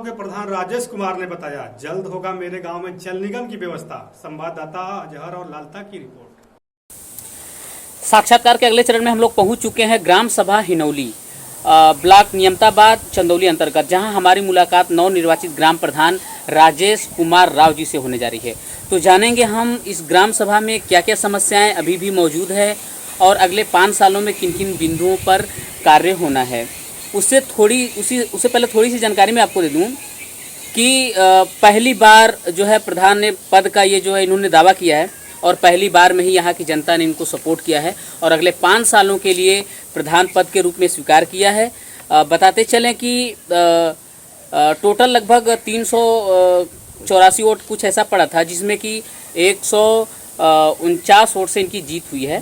गांव के प्रधान राजेश कुमार ने बताया, जल्द होगा मेरे गांव में जल निगम की व्यवस्था। संवाददाता अजहर और लालता की रिपोर्ट। साक्षात्कार के अगले चरण में हम लोग पहुंच चुके हैं ग्राम सभा हिनौली, ब्लॉक नियमताबाद चंदौली अंतर्गत, जहां हमारी मुलाकात नवनिर्वाचित ग्राम प्रधान राजेश कुमार राव जी से होने जा रही है। तो जानेंगे हम इस ग्राम सभा में क्या क्या समस्याएं अभी भी मौजूद है और अगले 5 सालों में किन किन बिंदुओं पर कार्य होना है। उससे पहले थोड़ी सी जानकारी मैं आपको दे दूं कि पहली बार जो है प्रधान ने पद का ये जो है इन्होंने दावा किया है और पहली बार में ही यहाँ की जनता ने इनको सपोर्ट किया है और अगले 5 सालों के लिए प्रधान पद के रूप में स्वीकार किया है। बताते चलें कि टोटल लगभग 384 वोट कुछ ऐसा पड़ा था, जिसमें कि 149 वोट से इनकी जीत हुई है।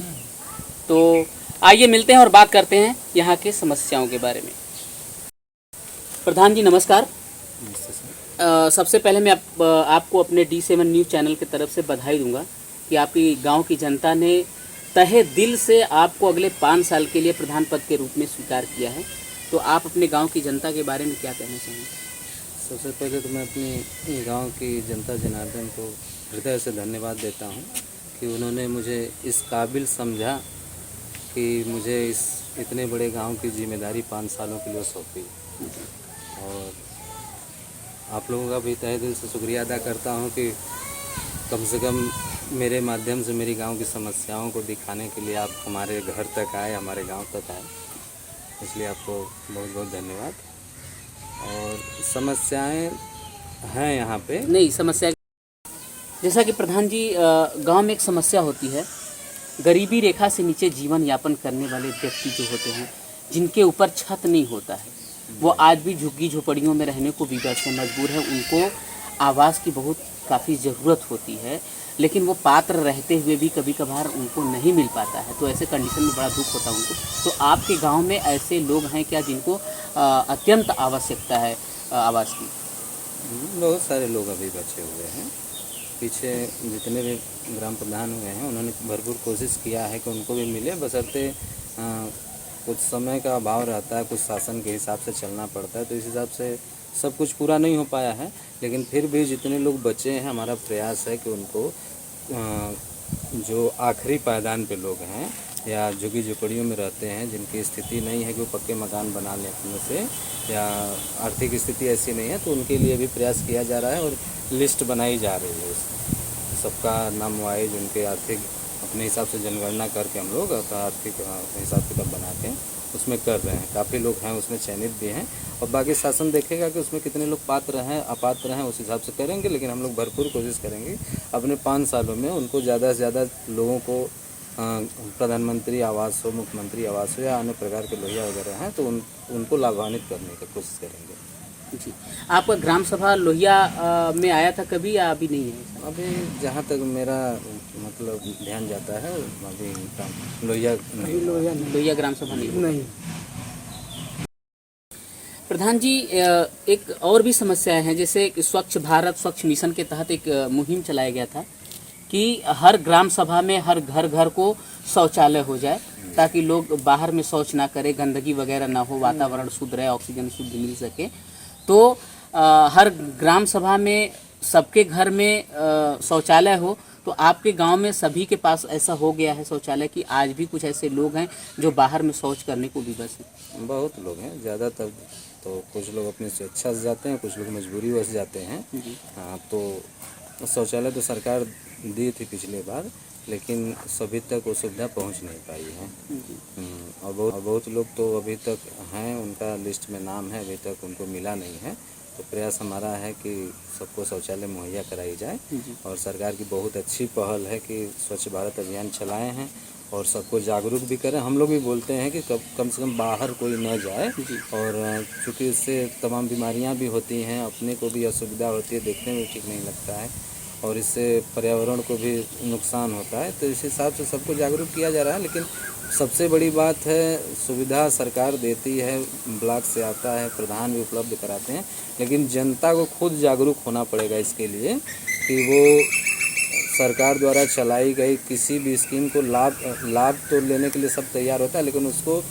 तो आइए मिलते हैं और बात करते हैं यहाँ के समस्याओं के बारे में। प्रधान जी नमस्कार। सबसे पहले मैं आपको अपने D7 न्यूज़ चैनल की तरफ से बधाई दूंगा कि आपकी गांव की जनता ने तहे दिल से आपको अगले 5 साल के लिए प्रधान पद के रूप में स्वीकार किया है। तो आप अपने गांव की जनता के बारे में क्या कहना चाहेंगे? सबसे पहले तो मैं अपनी गांव की जनता जनार्दन को हृदय से धन्यवाद देता हूं कि उन्होंने मुझे इस काबिल समझा कि मुझे इस इतने बड़े गांव की जिम्मेदारी 5 सालों के लिए सौंपी। और आप लोगों का भी तहे दिल से शुक्रिया अदा करता हूं कि कम से कम मेरे माध्यम से मेरी गांव की समस्याओं को दिखाने के लिए आप हमारे घर तक आए, हमारे गांव तक आए, इसलिए आपको बहुत बहुत धन्यवाद। और समस्याएं हैं यहाँ पे। नहीं, समस्या जैसा कि प्रधान जी गांव में एक समस्या होती है, गरीबी रेखा से नीचे जीवन यापन करने वाले व्यक्ति जो होते हैं, जिनके ऊपर छत नहीं होता है, वो आज भी झुग्गी झोपड़ियों में रहने को विवश से मजबूर है। उनको आवास की काफ़ी ज़रूरत होती है, लेकिन वो पात्र रहते हुए भी कभी कभार उनको नहीं मिल पाता है। तो ऐसे कंडीशन में बड़ा दुख होता है उनको। तो आपके गांव में ऐसे लोग हैं क्या जिनको अत्यंत आवश्यकता है आवास की? बहुत सारे लोग अभी बचे हुए हैं। पीछे जितने भी ग्राम प्रधान हुए हैं उन्होंने भरपूर कोशिश किया है कि उनको भी मिले, बशर्ते कुछ समय का अभाव रहता है, कुछ शासन के हिसाब से चलना पड़ता है, तो इस हिसाब से सब कुछ पूरा नहीं हो पाया है। लेकिन फिर भी जितने लोग बचे हैं, हमारा प्रयास है कि उनको जो आखिरी पायदान पे लोग हैं या झुग्गी झोपड़ियों में रहते हैं, जिनकी स्थिति नहीं है कि वो पक्के मकान बना लें अपने से, या आर्थिक स्थिति ऐसी नहीं है, तो उनके लिए भी प्रयास किया जा रहा है और लिस्ट बनाई जा रही है। सबका नाम वाइज उनके आर्थिक अपने हिसाब से जनगणना करके हम लोग आर्थिक हिसाब किताब बना के उसमें कर रहे हैं। काफ़ी लोग हैं उसमें चयनित भी हैं, और बाकी शासन देखेगा कि उसमें कितने लोग पात्र हैं अपात्र हैं, उस हिसाब से करेंगे। लेकिन हम लोग भरपूर कोशिश करेंगे अपने 5 सालों में उनको ज़्यादा से ज़्यादा लोगों को प्रधानमंत्री आवास हो, मुख्यमंत्री आवास हो, या अन्य प्रकार के लोहिया वगैरह हैं, तो उनको लाभान्वित करने की कोशिश करेंगे। जी, आपका ग्राम सभा लोहिया में आया था कभी या अभी नहीं है? अभी जहाँ तक मेरा मतलब ध्यान जाता है, अभी लोहिया ग्राम सभा नहीं। प्रधान जी, एक और भी समस्याएं हैं, जैसे स्वच्छ भारत स्वच्छ मिशन के तहत एक मुहिम चलाया गया था कि हर ग्राम सभा में हर घर को शौचालय हो जाए, ताकि लोग बाहर में शौच ना करें, गंदगी वगैरह ना हो, वातावरण शुद्ध रहे, ऑक्सीजन शुद्ध मिल सके। तो हर ग्राम सभा में सबके घर में शौचालय हो। तो आपके गांव में सभी के पास ऐसा हो गया है शौचालय कि आज भी कुछ ऐसे लोग हैं जो बाहर में शौच करने को विवश हैं? बहुत लोग हैं, ज़्यादातर तो कुछ लोग अपनी स्वेच्छा से जाते हैं, कुछ लोग मजबूरी वश जाते हैं। हाँ, तो शौचालय तो सरकार दी थी पिछले बार, लेकिन सभी तक वो सुविधा पहुंच नहीं पाई है। और बहुत लोग तो अभी तक हैं, उनका लिस्ट में नाम है, अभी तक उनको मिला नहीं है। तो प्रयास हमारा है कि सबको शौचालय मुहैया कराई जाए, और सरकार की बहुत अच्छी पहल है कि स्वच्छ भारत अभियान चलाए हैं और सबको जागरूक भी करें। हम लोग भी बोलते हैं कि कम से कम बाहर कोई न जाए, और चूँकि इससे तमाम बीमारियां भी होती हैं, अपने को भी असुविधा होती है, देखने में ठीक नहीं लगता है, और इससे पर्यावरण को भी नुकसान होता है। तो इस हिसाब से सबको जागरूक किया जा रहा है। लेकिन सबसे बड़ी बात है, सुविधा सरकार देती है, ब्लॉक से आता है, प्रधान भी उपलब्ध कराते हैं, लेकिन जनता को खुद जागरूक होना पड़ेगा इसके लिए कि वो सरकार द्वारा चलाई गई किसी भी स्कीम को लाभ तो लेने के लिए सब तैयार होता है, लेकिन उसको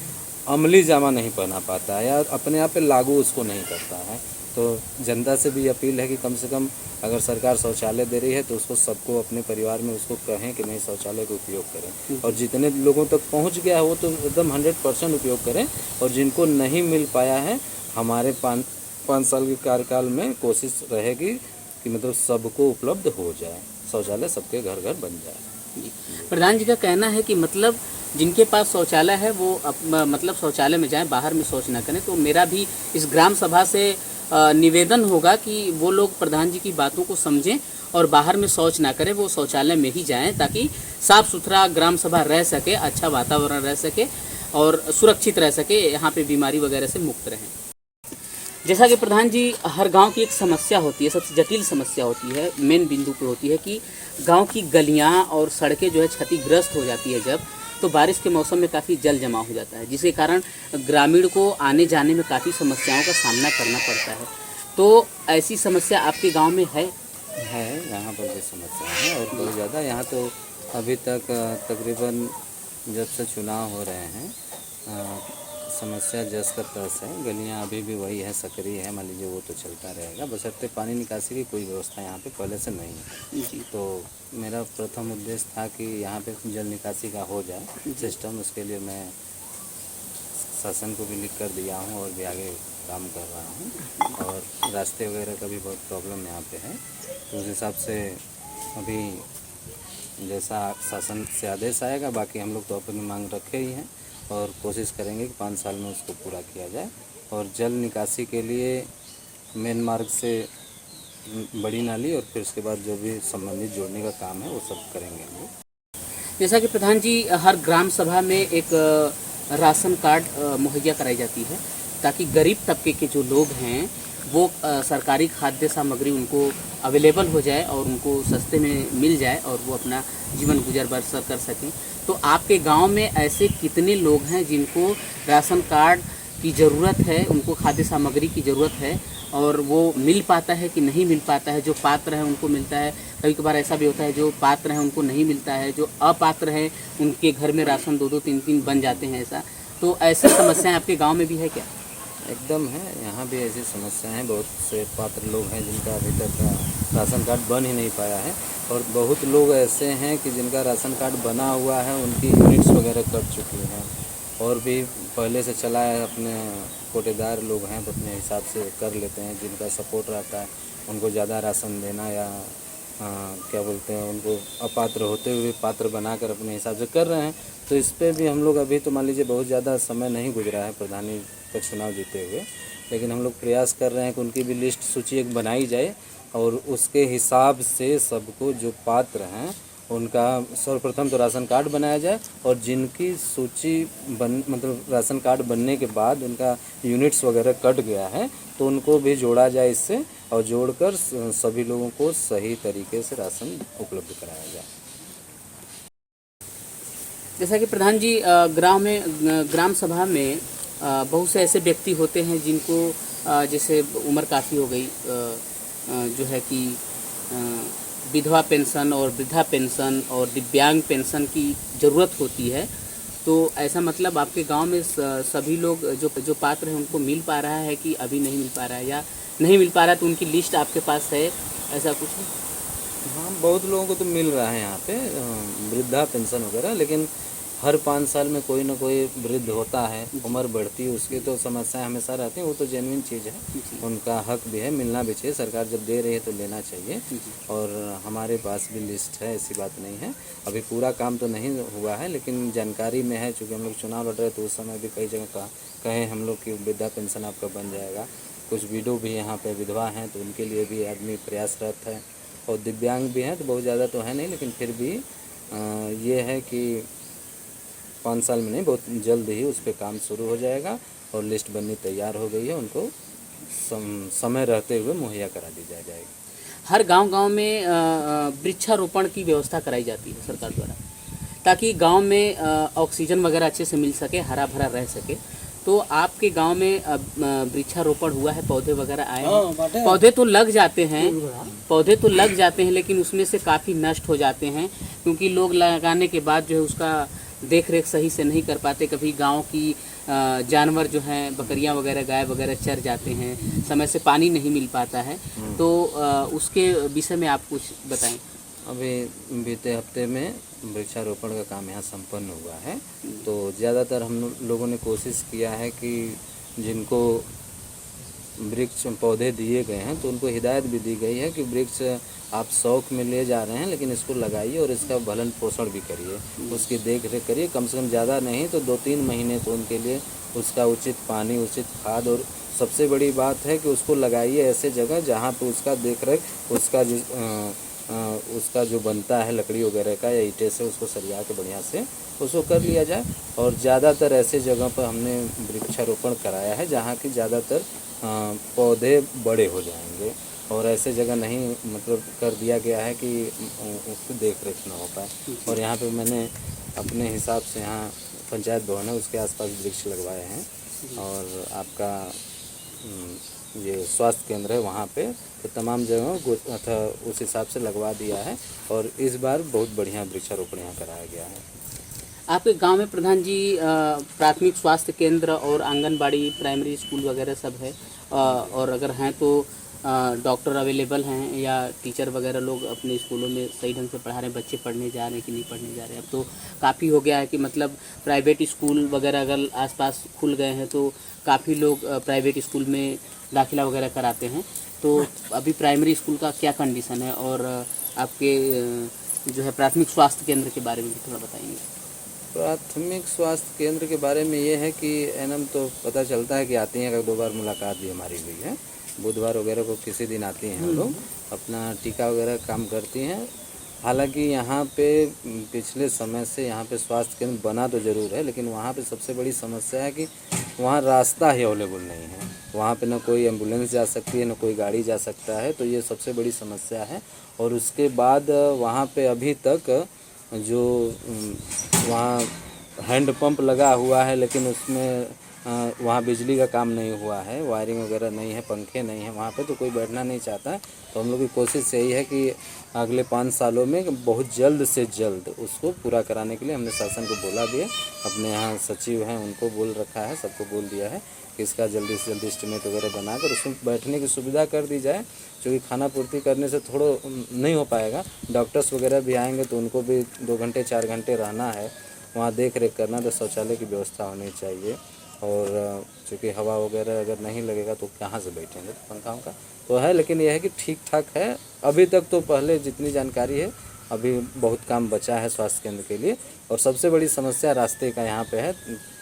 अमली जामा नहीं पहना पाता है या अपने आप पे लागू उसको नहीं करता है। तो जनता से भी अपील है कि कम से कम अगर सरकार शौचालय दे रही है तो उसको सबको अपने परिवार में उसको कहें कि नहीं शौचालय का उपयोग करें, और जितने लोगों तक पहुंच गया है वो तो एकदम 100% उपयोग करें, और जिनको नहीं मिल पाया है हमारे 5 साल के कार्यकाल में कोशिश रहेगी कि मतलब सबको उपलब्ध हो जाए, शौचालय सबके घर घर बन जाए। प्रधान जी का कहना है कि मतलब जिनके पास शौचालय है वो मतलब शौचालय में जाएं, बाहर में शौच ना करें। तो मेरा भी इस ग्राम सभा से निवेदन होगा कि वो लोग प्रधान जी की बातों को समझें और बाहर में शौच ना करें, वो शौचालय में ही जाएं ताकि साफ़ सुथरा ग्राम सभा रह सके, अच्छा वातावरण रह सके और सुरक्षित रह सके, यहाँ पे बीमारी वगैरह से मुक्त रहें। जैसा कि प्रधान जी हर गांव की एक समस्या होती है, सबसे जटिल समस्या होती है, मेन बिंदु पे होती है कि गांव की गलियां और सड़कें जो है क्षतिग्रस्त हो जाती है जब, तो बारिश के मौसम में काफ़ी जल जमाव हो जाता है, जिसके कारण ग्रामीण को आने जाने में काफ़ी समस्याओं का सामना करना पड़ता है। तो ऐसी समस्या आपके गांव में है? यहाँ पर भी समस्या है और बहुत ज़्यादा। यहाँ तो अभी तक तकरीबन जब से चुनाव हो रहे हैं समस्या जस का तस है। गलियाँ अभी भी वही है, सक्रिय है, मान लीजिए वो तो चलता रहेगा, बशर्ते पानी निकासी की कोई व्यवस्था यहाँ पे पहले से नहीं है। तो मेरा प्रथम उद्देश्य था कि यहाँ पे जल निकासी का हो जाए सिस्टम, उसके लिए मैं शासन को भी लिख कर दिया हूँ और भी आगे काम कर रहा हूँ। और रास्ते वगैरह का भी बहुत प्रॉब्लम यहाँ पे है, तो उस हिसाब से अभी जैसा शासन से आदेश आएगा, बाकी हम लोग तो अपनी मांग रखे ही हैं और कोशिश करेंगे कि 5 साल में उसको पूरा किया जाए। और जल निकासी के लिए मेन मार्ग से बड़ी नाली और फिर उसके बाद जो भी संबंधित जोड़ने का काम है वो सब करेंगे हम लोग। जैसा कि प्रधान जी हर ग्राम सभा में एक राशन कार्ड मुहैया कराई जाती है ताकि गरीब तबके के जो लोग हैं वो सरकारी खाद्य सामग्री उनको अवेलेबल हो जाए और उनको सस्ते में मिल जाए और वो अपना जीवन गुजर बसर कर सकें। तो आपके गांव में ऐसे कितने लोग हैं जिनको राशन कार्ड की ज़रूरत है, उनको खाद्य सामग्री की ज़रूरत है और वो मिल पाता है कि नहीं मिल पाता है? जो पात्र हैं उनको मिलता है, कभी कभार ऐसा भी होता है जो पात्र हैं उनको नहीं मिलता है, जो अपात्र हैं उनके घर में राशन 2-2 3-3 बन जाते हैं ऐसा। तो ऐसी समस्याएं आपके गांव में भी है क्या? एकदम है, यहाँ भी ऐसी समस्या है। बहुत से पात्र लोग हैं जिनका अभी तक राशन कार्ड बन ही नहीं पाया है, और बहुत लोग ऐसे हैं कि जिनका राशन कार्ड बना हुआ है उनकी यूनिट्स वगैरह कट चुकी हैं और भी पहले से चला है। अपने कोटेदार लोग हैं तो अपने हिसाब से कर लेते हैं, जिनका सपोर्ट रहता है उनको ज़्यादा राशन देना या क्या बोलते हैं उनको अपात्र होते हुए पात्र बनाकर अपने हिसाब से कर रहे हैं। तो इस पर भी हम लोग अभी तो मान लीजिए बहुत ज़्यादा समय नहीं गुजरा है प्रधानी का चुनाव जीते हुए, लेकिन हम लोग प्रयास कर रहे हैं कि उनकी भी लिस्ट सूची एक बनाई जाए और उसके हिसाब से सबको जो पात्र हैं उनका सर्वप्रथम तो राशन कार्ड बनाया जाए, और जिनकी सूची मतलब राशन कार्ड बनने के बाद उनका यूनिट्स वगैरह कट गया है तो उनको भी जोड़ा जाए इससे, और जोड़कर सभी लोगों को सही तरीके से राशन उपलब्ध कराया जाए। जैसा कि प्रधान जी ग्राम सभा में बहुत से ऐसे व्यक्ति होते हैं जिनको जैसे उम्र काफ़ी हो गई, जो है कि विधवा पेंशन और वृद्धा पेंशन और दिव्यांग पेंशन की ज़रूरत होती है। तो ऐसा मतलब आपके गांव में सभी लोग जो पात्र हैं उनको मिल पा रहा है कि अभी नहीं मिल पा रहा है, या नहीं मिल पा रहा है तो उनकी लिस्ट आपके पास है, ऐसा कुछ है? हाँ, बहुत लोगों को तो मिल रहा है यहाँ पे वृद्धा पेंशन वगैरह, लेकिन हर 5 साल में कोई ना कोई वृद्ध होता है, उम्र बढ़ती है, उसकी तो समस्याएं हमेशा रहती हैं। वो तो जेन्युइन चीज़ है, उनका हक भी है, मिलना भी चाहिए। सरकार जब दे रही है तो लेना चाहिए, और हमारे पास भी लिस्ट है, ऐसी बात नहीं है। अभी पूरा काम तो नहीं हुआ है लेकिन जानकारी में है, चूँकि हम लोग चुनाव लड़ रहे तो उस समय भी कई जगह कहे हम लोग कि वृद्धा पेंशन आपका बन जाएगा। कुछ विडो भी यहाँ पर विधवा हैं तो उनके लिए भी आदमी प्रयासरत है, और दिव्यांग भी हैं तो बहुत ज़्यादा तो है नहीं, लेकिन फिर भी ये है कि 5 साल में नहीं, बहुत जल्द ही उस पर काम शुरू हो जाएगा और लिस्ट बननी तैयार हो गई है। उनको समय रहते हुए मुहैया करा दी जाएगी। हर गांव में वृक्षारोपण की व्यवस्था कराई जाती है सरकार द्वारा, ताकि गांव में ऑक्सीजन वगैरह अच्छे से मिल सके, हरा भरा रह सके। तो आपके गांव में वृक्षारोपण हुआ है, पौधे वगैरह आए हैं? पौधे तो लग जाते हैं, लेकिन उसमें से काफ़ी नष्ट हो जाते हैं क्योंकि लोग लगाने के बाद जो है उसका देख रेख सही से नहीं कर पाते। कभी गांव की जानवर जो हैं बकरियां वगैरह गाय वगैरह चर जाते हैं, समय से पानी नहीं मिल पाता है, तो उसके विषय में आप कुछ बताएं। अभी बीते हफ्ते में वृक्षारोपण का काम यहाँ संपन्न हुआ है। तो ज़्यादातर हम लोगों ने कोशिश किया है कि जिनको वृक्ष पौधे दिए गए हैं तो उनको हिदायत भी दी गई है कि वृक्ष आप शौक में ले जा रहे हैं, लेकिन इसको लगाइए और इसका भरण पोषण भी करिए, उसकी देख रेख करिए, कम से कम ज़्यादा नहीं तो 2-3 महीने तो उनके लिए उसका उचित पानी, उचित खाद, और सबसे बड़ी बात है कि उसको लगाइए ऐसे जगह जहाँ पे उसका देख रेख, उसका जो बनता है लकड़ी वगैरह का या ईंटे से उसको सरिया के बढ़िया से उसको कर लिया जाए। और ज़्यादातर ऐसे जगह पर हमने वृक्षारोपण कराया है जहाँ की ज़्यादातर पौधे बड़े हो जाएंगे, और ऐसे जगह नहीं मतलब कर दिया गया है कि उसकी देख रेख ना हो पाए। और यहाँ पे मैंने अपने हिसाब से यहाँ पंचायत भवन है उसके आसपास वृक्ष लगवाए हैं, और आपका ये स्वास्थ्य केंद्र है वहाँ पे, तो तमाम जगहों अथा उस हिसाब से लगवा दिया है, और इस बार बहुत बढ़िया वृक्षारोपण यहाँ कराया गया है। आपके गांव में प्रधान जी प्राथमिक स्वास्थ्य केंद्र और आंगनबाड़ी, प्राइमरी स्कूल वगैरह सब है, और अगर हैं तो डॉक्टर अवेलेबल हैं या टीचर वगैरह लोग अपने स्कूलों में सही ढंग से पढ़ा रहे हैं, बच्चे पढ़ने जा रहे हैं कि नहीं पढ़ने जा रहे हैं? अब तो काफ़ी हो गया है कि मतलब प्राइवेट स्कूल वगैरह अगर आसपास खुल गए हैं तो काफ़ी लोग प्राइवेट स्कूल में दाखिला वगैरह कराते हैं। तो अभी प्राइमरी स्कूल का क्या कंडीशन है, और आपके जो है प्राथमिक स्वास्थ्य केंद्र के बारे में भी थोड़ा बताएंगे। प्राथमिक स्वास्थ्य केंद्र के बारे में ये है कि एनम तो पता चलता है कि आती हैं, अगर 2 बार मुलाकात भी हमारी हुई है, बुधवार वगैरह को किसी दिन आती हैं हम लोग, अपना टीका वगैरह काम करती हैं। हालांकि यहाँ पे पिछले समय से यहाँ पे स्वास्थ्य केंद्र बना तो ज़रूर है, लेकिन वहाँ पे सबसे बड़ी समस्या है कि वहाँ रास्ता ही अवेलेबल नहीं है, वहाँ पे ना कोई एम्बुलेंस जा सकती है, ना कोई गाड़ी जा सकता है, तो ये सबसे बड़ी समस्या है। और उसके बाद वहाँ पे अभी तक जो वहाँ हैंड पंप लगा हुआ है, लेकिन उसमें वहाँ बिजली का काम नहीं हुआ है, वायरिंग वगैरह नहीं है, पंखे नहीं है वहाँ पे, तो कोई बैठना नहीं चाहता है। तो हम लोग की कोशिश यही है कि अगले 5 सालों में बहुत जल्द से जल्द उसको पूरा कराने के लिए हमने शासन को बोला भी है, अपने यहाँ सचिव हैं उनको बोल रखा है, सबको बोल दिया है कि इसका जल्दी से जल्दी एस्टीमेट वगैरह बनाकर उसमें बैठने की सुविधा कर दी जाए, क्योंकि खाना पूर्ति करने से थोड़ा नहीं हो पाएगा। डॉक्टर्स वगैरह भी आएंगे तो उनको भी 2 घंटे 4 घंटे रहना है, वहाँ देख रेख करना, तो शौचालय की व्यवस्था होनी चाहिए। और चूँकि हवा वगैरह अगर नहीं लगेगा तो कहाँ से बैठेंगे, तो पंखा का तो है, लेकिन यह है कि ठीक ठाक है अभी तक। तो पहले जितनी जानकारी है अभी बहुत काम बचा है स्वास्थ्य केंद्र के लिए, और सबसे बड़ी समस्या रास्ते का यहाँ पे है।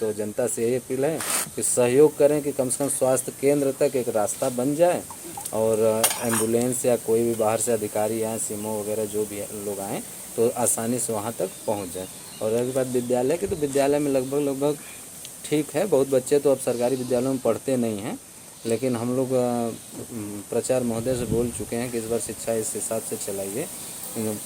तो जनता से यही अपील है कि सहयोग करें कि कम से कम स्वास्थ्य केंद्र तक एक रास्ता बन जाए, और एम्बुलेंस या कोई भी बाहर से अधिकारी आए, सीमो वगैरह जो भी लोग आएँ तो आसानी से वहाँ तक पहुँच जाए। और रही बात विद्यालय की, तो विद्यालय में लगभग ठीक है, बहुत बच्चे तो अब सरकारी विद्यालयों में पढ़ते नहीं हैं, लेकिन हम लोग प्रचार महोदय से बोल चुके हैं कि इस बार शिक्षा इस हिसाब से चलाइए,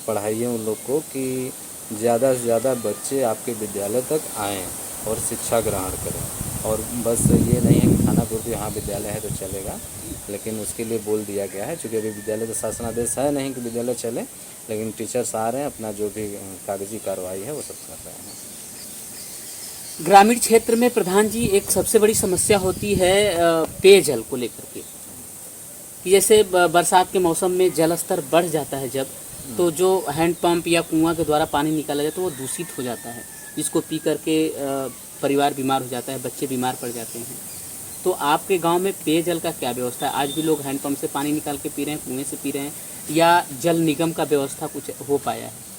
पढ़ाइए उन लोग को कि ज़्यादा से ज़्यादा बच्चे आपके विद्यालय तक आएँ और शिक्षा ग्रहण करें। और बस ये नहीं है कि खाना पूर्ति यहाँ विद्यालय है तो चलेगा, लेकिन उसके लिए बोल दिया गया है, चूँकि अभी विद्यालय का शासनादेश है नहीं कि विद्यालय चले, लेकिन टीचर्स आ रहे हैं, अपना जो भी कागजी कार्रवाई है वो सब कर रहे हैं। ग्रामीण क्षेत्र में प्रधान जी एक सबसे बड़ी समस्या होती है पेयजल को लेकर के, कि जैसे बरसात के मौसम में जल स्तर बढ़ जाता है जब, तो जो हैंडपंप या कुआं के द्वारा पानी निकाला जाता है वो दूषित हो जाता है, जिसको पी करके परिवार बीमार हो जाता है, बच्चे बीमार पड़ जाते हैं। तो आपके गांव में पेयजल का क्या व्यवस्था है? आज भी लोग हैंडपंप से पानी निकाल के पी रहे हैं, कुएं से पी रहे हैं, या जल निगम का व्यवस्था कुछ हो पाया है?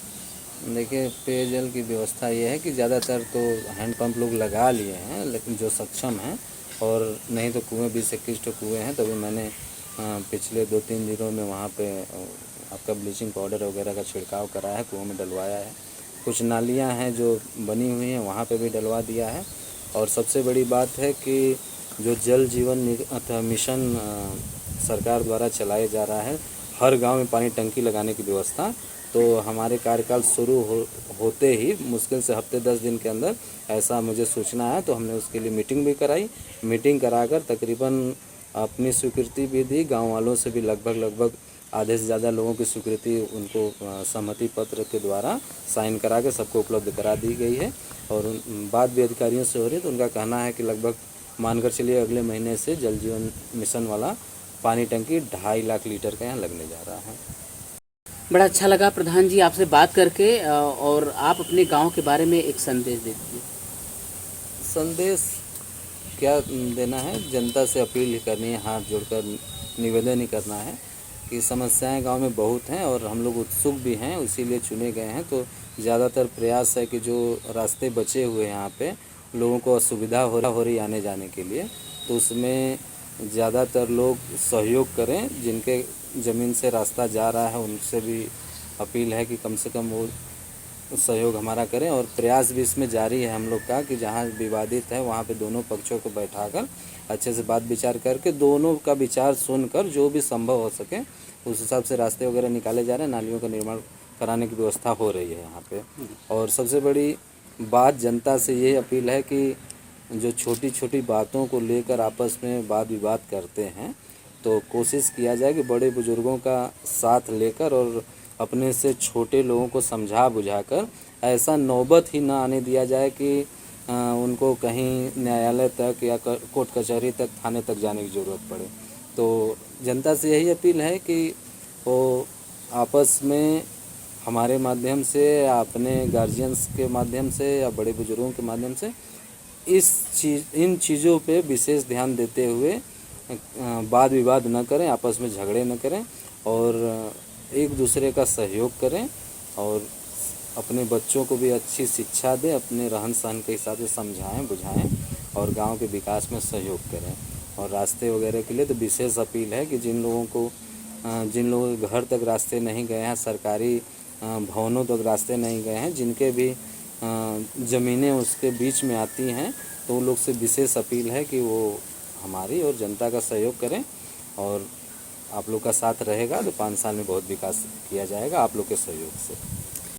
देखिए, पेयजल की व्यवस्था ये है कि ज़्यादातर तो हैंडपंप लोग लगा लिए हैं, लेकिन जो सक्षम हैं, और नहीं तो कुएँ 20-21 तो कुएँ हैं। तभी मैंने पिछले 2-3 दिनों में वहाँ पे आपका ब्लीचिंग पाउडर वगैरह का छिड़काव कराया है, कुओं में डलवाया है। कुछ नालियाँ हैं जो बनी हुई हैं वहाँ पे भी डलवा दिया है। और सबसे बड़ी बात है कि जो जल जीवन मिशन सरकार द्वारा चलाया जा रहा है, हर गांव में पानी टंकी लगाने की व्यवस्था, तो हमारे कार्यकाल शुरू होते ही मुश्किल से हफ्ते 10 दिन के अंदर ऐसा मुझे सूचना है, तो हमने उसके लिए मीटिंग भी कराई। मीटिंग कराकर तकरीबन अपनी स्वीकृति भी दी, गांव वालों से भी लगभग आधे से ज़्यादा लोगों की स्वीकृति उनको सहमति पत्र के द्वारा साइन करा के सबको उपलब्ध करा दी गई है। और बात भी अधिकारियों से हो रही है तो उनका कहना है कि लगभग मानकर चलिए अगले महीने से जल जीवन मिशन वाला पानी टंकी 2.5 लाख लीटर का यहाँ लगने जा रहा है। बड़ा अच्छा लगा प्रधान जी आपसे बात करके, और आप अपने गांव के बारे में एक संदेश दे दीजिए। संदेश क्या देना है, जनता से अपील ही करनी है, हाथ जोड़कर निवेदन ही करना है कि समस्याएं गांव में बहुत हैं और हम लोग उत्सुक भी हैं, इसीलिए चुने गए हैं। तो ज़्यादातर प्रयास है कि जो रास्ते बचे हुए हैं यहाँ पे लोगों को असुविधा हो रही आने जाने के लिए, तो उसमें ज़्यादातर लोग सहयोग करें। जिनके ज़मीन से रास्ता जा रहा है उनसे भी अपील है कि कम से कम वो सहयोग हमारा करें। और प्रयास भी इसमें जारी है हम लोग का कि जहाँ विवादित है वहाँ पे दोनों पक्षों को बैठाकर अच्छे से बात विचार करके दोनों का विचार सुनकर जो भी संभव हो सके उस हिसाब से रास्ते वगैरह निकाले जा रहे हैं, नालियों का निर्माण कराने की व्यवस्था हो रही है यहाँ पे। और सबसे बड़ी बात जनता से ये अपील है कि जो छोटी छोटी बातों को लेकर आपस में वाद विवाद करते हैं तो कोशिश किया जाए कि बड़े बुजुर्गों का साथ लेकर और अपने से छोटे लोगों को समझा बुझाकर ऐसा नौबत ही ना आने दिया जाए कि उनको कहीं न्यायालय तक या कोर्ट कचहरी तक, थाने तक जाने की ज़रूरत पड़े। तो जनता से यही अपील है कि वो आपस में हमारे माध्यम से या अपने गार्जियंस के माध्यम से या बड़े बुजुर्गों के माध्यम से इन चीज़ों पे विशेष ध्यान देते हुए वाद विवाद न करें, आपस में झगड़े न करें और एक दूसरे का सहयोग करें और अपने बच्चों को भी अच्छी शिक्षा दें, अपने रहन सहन के हिसाब से समझाएं बुझाएं और गांव के विकास में सहयोग करें। और रास्ते वगैरह के लिए तो विशेष अपील है कि जिन लोगों के घर तक रास्ते नहीं गए हैं, सरकारी भवनों तक रास्ते नहीं गए हैं, जिनके भी ज़मीनें उसके बीच में आती हैं, तो उन लोग से विशेष अपील है कि वो हमारी और जनता का सहयोग करें और आप लोग का साथ रहेगा तो 5 साल में बहुत विकास किया जाएगा आप लोग के सहयोग से।